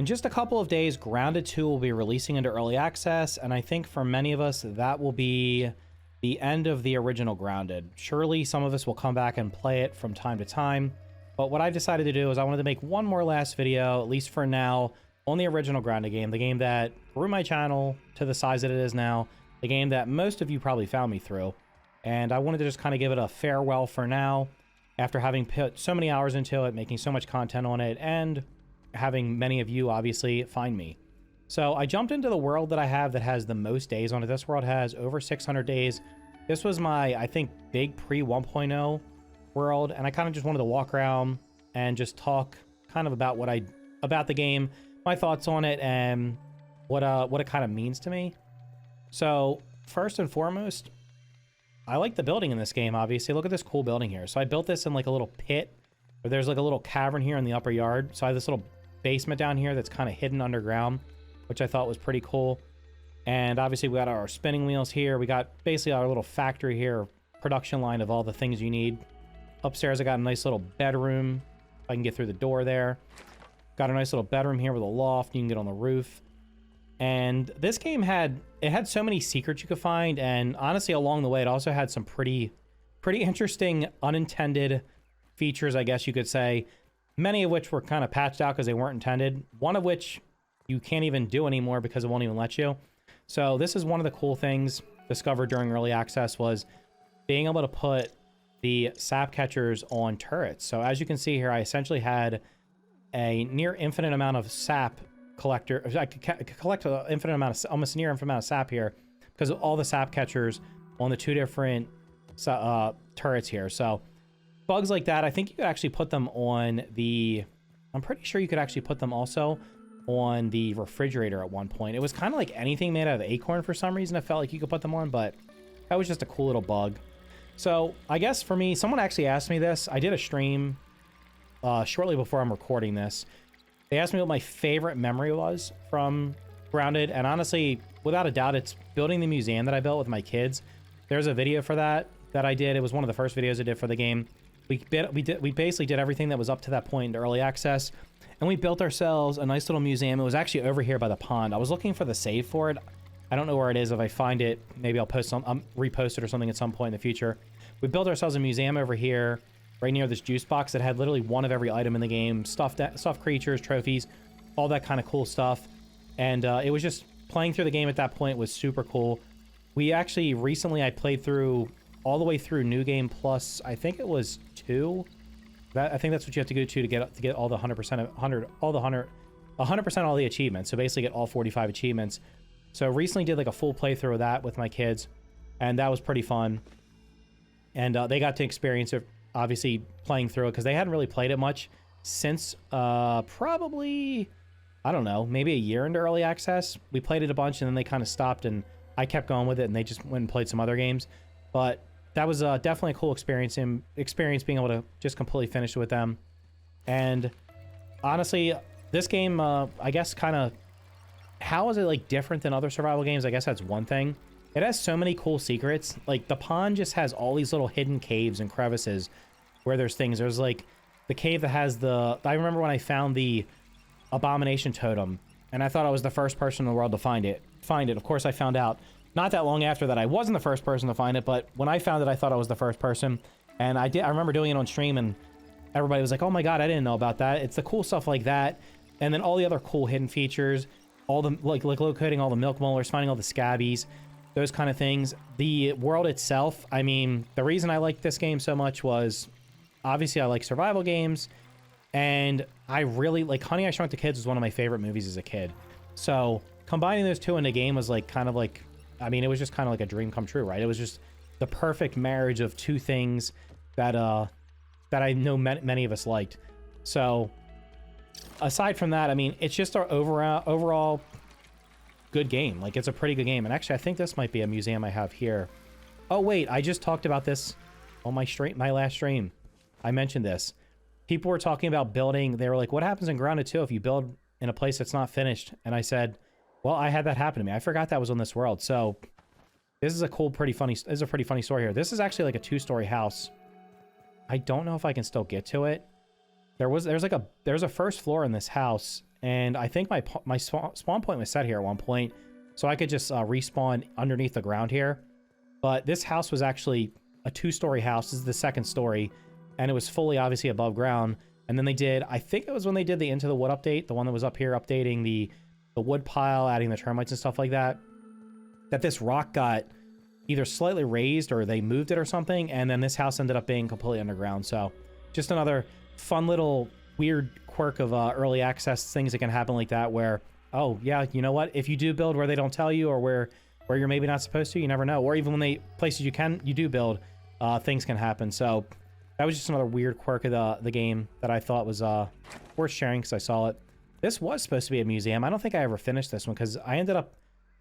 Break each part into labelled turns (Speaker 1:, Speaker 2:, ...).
Speaker 1: In just a couple of days, Grounded 2 will be releasing into early access, and I think for many of us, that will be the end of the original Grounded. Surely some of us will come back and play it from time to time, but what I decided to do is I wanted to make one more last video, at least for now, on the original Grounded game, the game that grew my channel to the size that it is now, the game that most of you probably found me through. And I wanted to just kind of give it a farewell for now, after having put so many hours into it, making so much content on it, and having many of you obviously find me. So I jumped into the world that I have that has the most days on it. This world has over 600 days. This was my, I think, big pre 1.0 world, and I kind of just wanted to walk around and just talk kind of about about the game, my thoughts on it, and what it kind of means to me. So first and foremost, I like the building in this game. Obviously, look at this cool building here. So I built this in like a little pit, where there's like a little cavern here in the upper yard. So I have this little basement down here that's kind of hidden underground, which I thought was pretty cool. And obviously we got our spinning wheels here. We got basically our little factory here, production line of all the things you need. Upstairs, I got a nice little bedroom. If I can get through the door there. Got a nice little bedroom here with a loft. You can get on the roof. And this game had so many secrets you could find. And honestly, along the way, it also had some pretty interesting unintended features, I guess you could say. Many of which were kind of patched out because they weren't intended. One of which you can't even do anymore because it won't even let you. So this is one of the cool things discovered during early access, was being able to put the sap catchers on turrets. So as you can see here, I essentially had a near infinite amount of sap collector. I could collect an infinite amount of, almost near infinite amount of sap here because of all the sap catchers on the two different turrets here. So bugs like that, I think you could actually put them on the, I'm pretty sure you could actually put them also on the refrigerator at one point. It was kind of like anything made out of acorn for some reason. I felt like you could put them on, but that was just a cool little bug. So I guess for me, someone actually asked me this. I did a stream shortly before I'm recording this. They asked me what my favorite memory was from Grounded, and honestly, without a doubt, it's building the museum that I built with my kids. There's a video for that I did. It was one of the first videos I did for the game. We basically did everything that was up to that point in early access, and we built ourselves a nice little museum. It was actually over here by the pond. I was looking for the save for it. I don't know where it is. If I find it, maybe I'll post some, repost it or something at some point in the future. We built ourselves a museum over here, right near this juice box that had literally one of every item in the game, stuffed creatures, trophies, all that kind of cool stuff. And it was just playing through the game at that point was super cool. We actually recently, I played through all the way through New Game Plus. I think it was 2. I think that's what you have to go to get all the 100% all the achievements. So basically get all 45 achievements. So recently did like a full playthrough of that with my kids, and that was pretty fun. And they got to experience it, obviously playing through it, because they hadn't really played it much since probably, I don't know, maybe a year into early access. We played it a bunch and then they kind of stopped, and I kept going with it, and they just went and played some other games. But that was definitely a cool experience being able to just completely finish it with them. And honestly, this game, I guess kind of, how is it like different than other survival games? I guess that's one thing. It has so many cool secrets. Like the pond just has all these little hidden caves and crevices where there's things. There's like the cave that has the, I remember when I found the abomination totem, and I thought I was the first person in the world to find it. Of course, I found out not that long after that I wasn't the first person to find it, but when I found it, I thought I was the first person. And I remember doing it on stream, and everybody was like, oh my god, I didn't know about that. It's the cool stuff like that. And then all the other cool hidden features, all the like locating all the milk molars, finding all the scabbies, those kind of things. The world itself, I mean, the reason I liked this game so much was obviously I like survival games, and I really like Honey, I Shrunk the Kids was one of my favorite movies as a kid. So combining those two in a game was like kind of like, I mean, it was just kind of like a dream come true, right? It was just the perfect marriage of two things that that I know many of us liked. So aside from that, I mean, it's just our overall good game. Like, it's a pretty good game. And actually, I think this might be a museum I have here. Oh wait, I just talked about this on my last stream. I mentioned this. People were talking about building. They were like, what happens in Grounded 2 if you build in a place that's not finished? And I said, well, I had that happen to me. I forgot that was on this world. So this is a cool, pretty funny story here. This is actually like a 2-story house. I don't know if I can still get to it. There's a first floor in this house, and I think my spawn point was set here at one point, so I could just respawn underneath the ground here. But this house was actually a 2-story house. This is the 2nd story, and it was fully obviously above ground. And then they did, I think it was when they did the Into the Wood update, the one that was up here updating the wood pile, adding the termites and stuff like that, that this rock got either slightly raised or they moved it or something, and then this house ended up being completely underground. So just another fun little weird quirk of early access things that can happen like that, where, oh yeah, you know what, if you do build where they don't tell you, or where you're maybe not supposed to, you never know. Or even when places you do build, things can happen. So that was just another weird quirk of the game that I thought was worth sharing because I saw it. This was supposed to be a museum. I don't think I ever finished this one because I ended up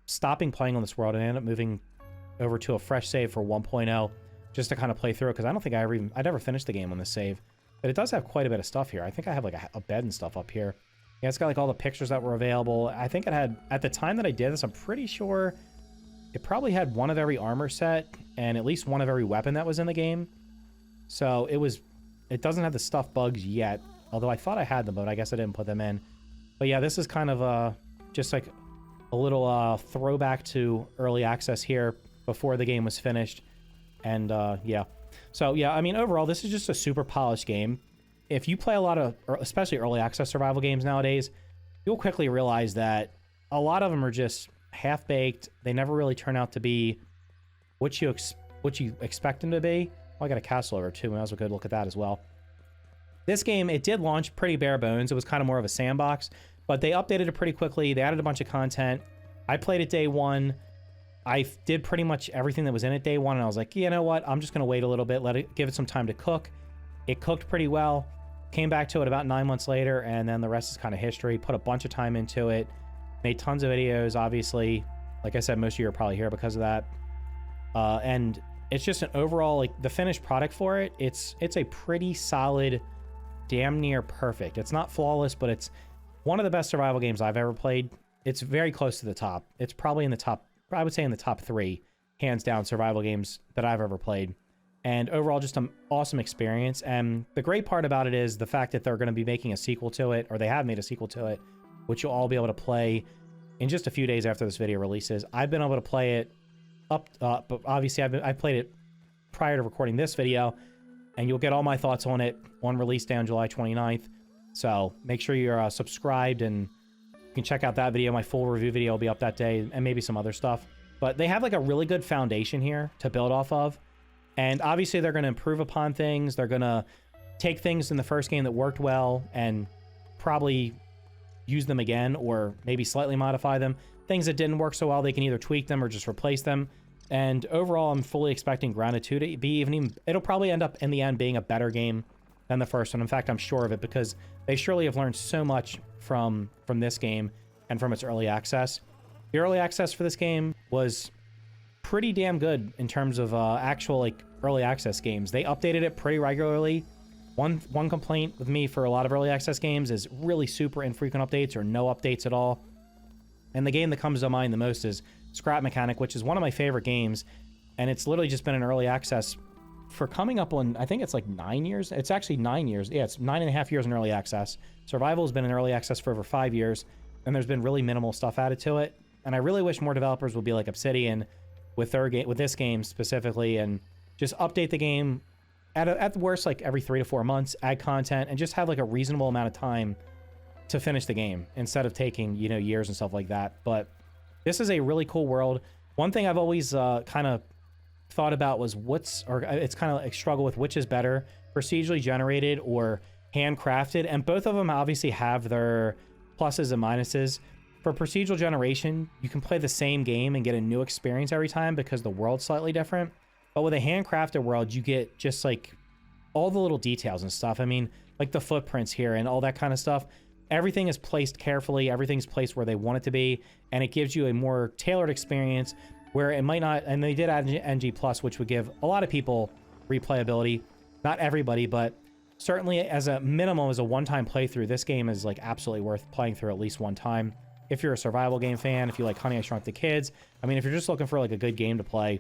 Speaker 1: stopping playing on this world and ended up moving over to a fresh save for 1.0 just to kind of play through it, because I don't think I never finished the game on this save. But it does have quite a bit of stuff here. I think I have like a bed and stuff up here. Yeah, it's got like all the pictures that were available. I think it had, at the time that I did this, I'm pretty sure it probably had one of every armor set and at least one of every weapon that was in the game. So it doesn't have the stuff bugs yet, although I thought I had them, but I guess I didn't put them in. But yeah, this is kind of just like a little throwback to early access here before the game was finished. And yeah. So yeah, I mean, overall, this is just a super polished game. If you play a lot of, especially early access survival games nowadays, you'll quickly realize that a lot of them are just half-baked. They never really turn out to be what you expect them to be. Oh, I got a castle over too. I was a good look at that as well. This game, it did launch pretty bare bones. It was kind of more of a sandbox, but they updated it pretty quickly. They added a bunch of content. I played it day one. I did pretty much everything that was in it day one, and I was like, you know what? I'm just going to wait a little bit, give it some time to cook. It cooked pretty well. Came back to it about 9 months later, and then the rest is kind of history. Put a bunch of time into it. Made tons of videos, obviously. Like I said, most of you are probably here because of that. And it's just an overall, like, the finished product for it, it's a pretty solid, damn near perfect. It's not flawless, but it's one of the best survival games I've ever played. It's very close to the top. It's probably in the top, I would say in the top 3, hands down, survival games that I've ever played. And overall, just an awesome experience. And the great part about it is the fact that they're going to be making a sequel to it, or they have made a sequel to it, which you'll all be able to play in just a few days after this video releases. I've been able to play it but obviously I played it prior to recording this video, and you'll get all my thoughts on it on release day on July 29th. So make sure you're subscribed, and you can check out that video. My full review video will be up that day, and maybe some other stuff. But they have like a really good foundation here to build off of. And obviously they're going to improve upon things. They're going to take things in the first game that worked well and probably use them again, or maybe slightly modify them. Things that didn't work so well, they can either tweak them or just replace them. And overall, I'm fully expecting Grounded 2 to be even it'll probably end up in the end being a better game than the first one. In fact, I'm sure of it, because they surely have learned so much from this game and from its early access. The early access for this game was pretty damn good in terms of actual like early access games. They updated it pretty regularly. One complaint with me for a lot of early access games is really super infrequent updates or no updates at all. And the game that comes to mind the most is Scrap Mechanic, which is one of my favorite games, and it's literally just been in early access for coming up on, I think it's like 9 years. It's actually 9 years. Yeah, it's 9.5 years in early access. Survival has been in early access for over 5 years, and there's been really minimal stuff added to it. And I really wish more developers would be like Obsidian with this game specifically, and just update the game at the worst like every 3 to 4 months, add content, and just have like a reasonable amount of time to finish the game instead of taking, you know, years and stuff like that. But this is a really cool world. One thing I've always kind of thought about was it's kind of like struggle with which is better, procedurally generated or handcrafted. And both of them obviously have their pluses and minuses. For procedural generation, you can play the same game and get a new experience every time because the world's slightly different. But with a handcrafted world, you get just like all the little details and stuff. I mean, like the footprints here and all that kind of stuff. Everything is placed carefully. Everything's placed where they want it to be. And it gives you a more tailored experience where it might not, and they did add NG+, which would give a lot of people replayability. Not everybody, but certainly as a minimum, as a one-time playthrough, this game is like absolutely worth playing through at least one time. If you're a survival game fan, if you like Honey, I Shrunk the Kids, I mean, if you're just looking for like a good game to play,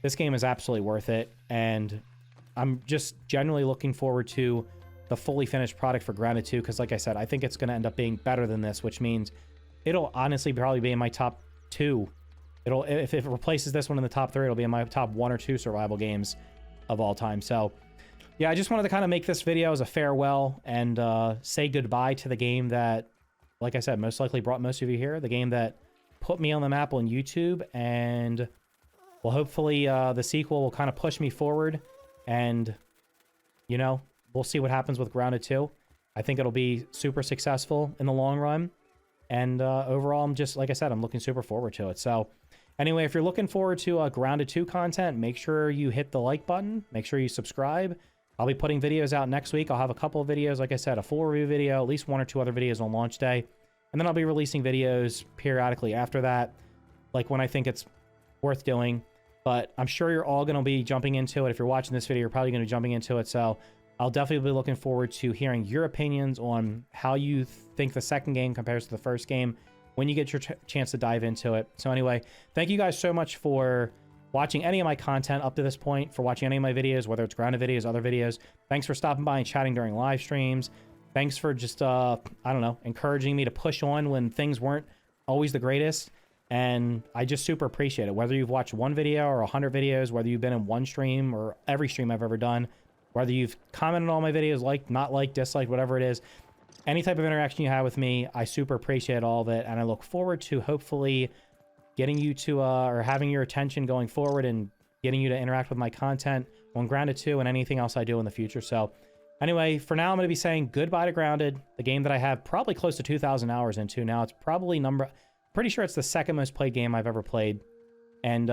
Speaker 1: this game is absolutely worth it. And I'm just generally looking forward to the fully finished product for Grounded 2, because like I said, I think it's going to end up being better than this, which means it'll honestly probably be in my top 2. If it replaces this one in the top 3, it'll be in my top 1 or 2 survival games of all time. So yeah, I just wanted to kind of make this video as a farewell and say goodbye to the game that, like I said, most likely brought most of you here, the game that put me on the map on YouTube, and well, hopefully the sequel will kind of push me forward, and you know, we'll see what happens with Grounded 2. I think it'll be super successful in the long run, and overall, I'm just, like I said, I'm looking super forward to it. So anyway, if you're looking forward to Grounded 2 content, make sure you hit the like button, make sure you subscribe. I'll be putting videos out next week. I'll have a couple of videos, like I said, a full review video, at least 1 or 2 other videos on launch day. And then I'll be releasing videos periodically after that, like when I think it's worth doing. But I'm sure you're all going to be jumping into it. If you're watching this video, you're probably going to be jumping into it. So I'll definitely be looking forward to hearing your opinions on how you think the second game compares to the first game when you get your chance to dive into it. So anyway, thank you guys so much for watching any of my content up to this point, for watching any of my videos, whether it's Grounded videos, other videos. Thanks for stopping by and chatting during live streams. Thanks for just, I don't know, encouraging me to push on when things weren't always the greatest. And I just super appreciate it. Whether you've watched 1 video or 100 videos, whether you've been in 1 stream or every stream I've ever done, whether you've commented on my videos, like, not like, dislike, whatever it is, any type of interaction you have with me, I super appreciate all of it. And I look forward to hopefully getting you to, or having your attention going forward and getting you to interact with my content on Grounded 2 and anything else I do in the future. So anyway, for now, I'm going to be saying goodbye to Grounded, the game that I have probably close to 2,000 hours into now. It's probably pretty sure it's the second most played game I've ever played. And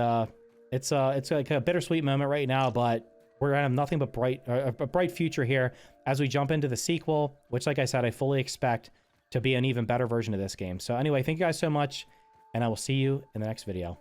Speaker 1: it's like a bittersweet moment right now, but we're going to have nothing but a bright future here as we jump into the sequel, which, like I said, I fully expect to be an even better version of this game. So anyway, thank you guys so much, and I will see you in the next video.